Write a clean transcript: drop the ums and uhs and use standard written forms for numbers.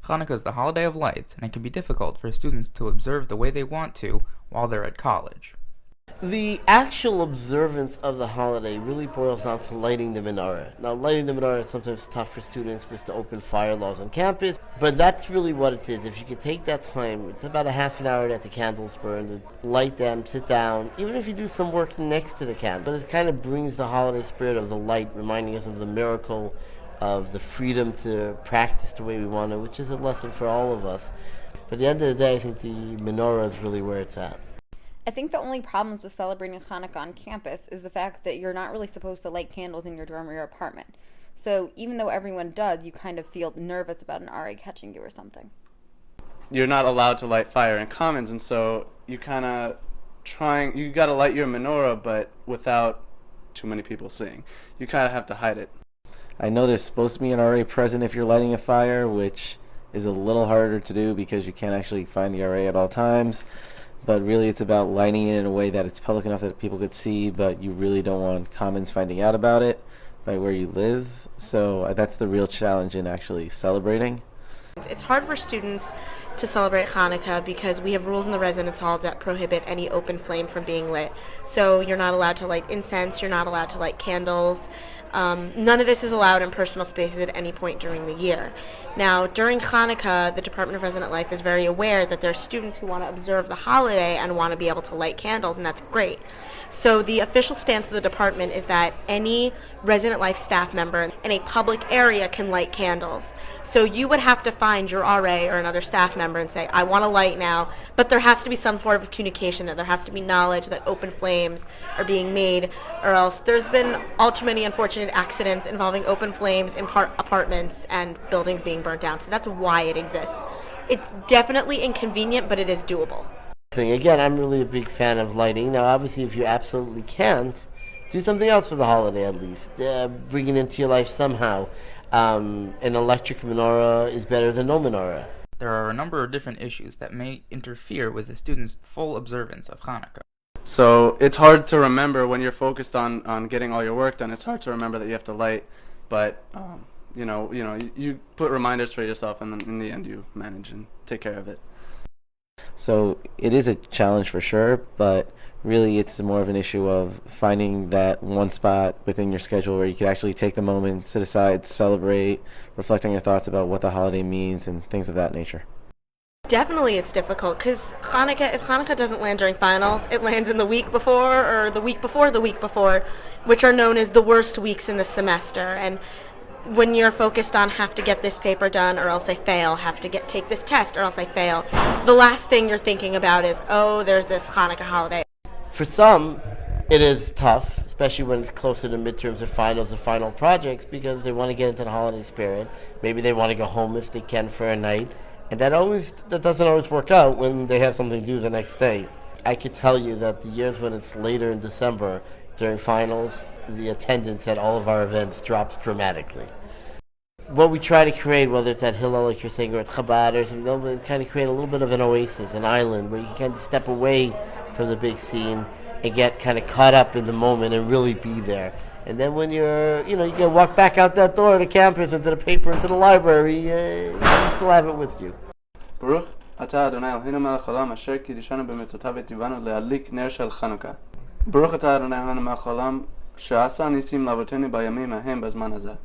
Chanukah is the holiday of lights, and it can be difficult for students to observe the way they want to while they're at college. The actual observance of the holiday really boils down to lighting the menorah. Now, lighting the menorah is sometimes tough for students because the open fire laws on campus, but that's really what it is. If you could take that time, it's about a half an hour that the candles burn, to light them, sit down, even if you do some work next to the candle. But it kind of brings the holiday spirit of the light, reminding us of the miracle of the freedom to practice the way we want to, which is a lesson for all of us. But at the end of the day, I think the menorah is really where it's at. I think the only problems with celebrating Hanukkah on campus is the fact that you're not really supposed to light candles in your dorm or your apartment. So even though everyone does, you kind of feel nervous about an RA catching you or something. You're not allowed to light fire in commons, and so you gotta light your menorah, but without too many people seeing. You kind of have to hide it. I know there's supposed to be an RA present if you're lighting a fire, which is a little harder to do because you can't actually find the RA at all times. But really it's about lighting it in a way that it's public enough that people could see, but you really don't want commons finding out about it by where you live. So that's the real challenge in actually celebrating. It's hard for students to celebrate Hanukkah because we have rules in the residence hall that prohibit any open flame from being lit. So you're not allowed to light incense, you're not allowed to light candles. None of this is allowed in personal spaces at any point during the year. Now, during Hanukkah, the Department of Resident Life is very aware that there are students who want to observe the holiday and want to be able to light candles, and that's great. So the official stance of the department is that any Resident Life staff member in a public area can light candles. So you would have to find your RA or another staff member and say, I want to light now, but there has to be some sort of communication, that there has to be knowledge that open flames are being made, or else there's been all too many unfortunate accidents involving open flames in apartments and buildings being burnt down. So that's why it exists. It's definitely inconvenient, but it is doable. Again, I'm really a big fan of lighting. Now, obviously, if you absolutely can't, do something else for the holiday at least. Bring it into your life somehow. An electric menorah is better than no menorah. There are a number of different issues that may interfere with the students' full observance of Hanukkah. So it's hard to remember when you're focused on getting all your work done. It's hard to remember that you have to light, but you put reminders for yourself, and then in the end you manage and take care of it. So it is a challenge for sure, but really it's more of an issue of finding that one spot within your schedule where you could actually take the moment, sit aside, celebrate, reflect on your thoughts about what the holiday means and things of that nature. Definitely it's difficult because if Hanukkah doesn't land during finals, it lands in the week before or the week before the week before, which are known as the worst weeks in the semester. And when you're focused on have to get this paper done or else I fail, have to take this test or else I fail, the last thing you're thinking about is, oh, there's this Hanukkah holiday. For some, it is tough, especially when it's closer to midterms or finals or final projects, because they want to get into the holiday spirit. Maybe they want to go home if they can for a night. And that doesn't always work out when they have something to do the next day. I could tell you that the years when it's later in December during finals, the attendance at all of our events drops dramatically. What we try to create, whether it's at Hillel, like you're saying, or at Chabad, or something, is kind of create a little bit of an oasis, an island, where you can kind of step away from the big scene and get kind of caught up in the moment and really be there. And then when you can walk back out that door to campus, into the paper, into the library, you still have it with you. Baruch atah Adonai Eloheinu melech haolam asher kiddushanu b'mitzvotav v'tzivanu le'adlik ner shel Chanukah. Baruch atah Adonai Eloheinu melech haolam she'asa nisim l'avotenu bayamim hahem b'zman hazeh.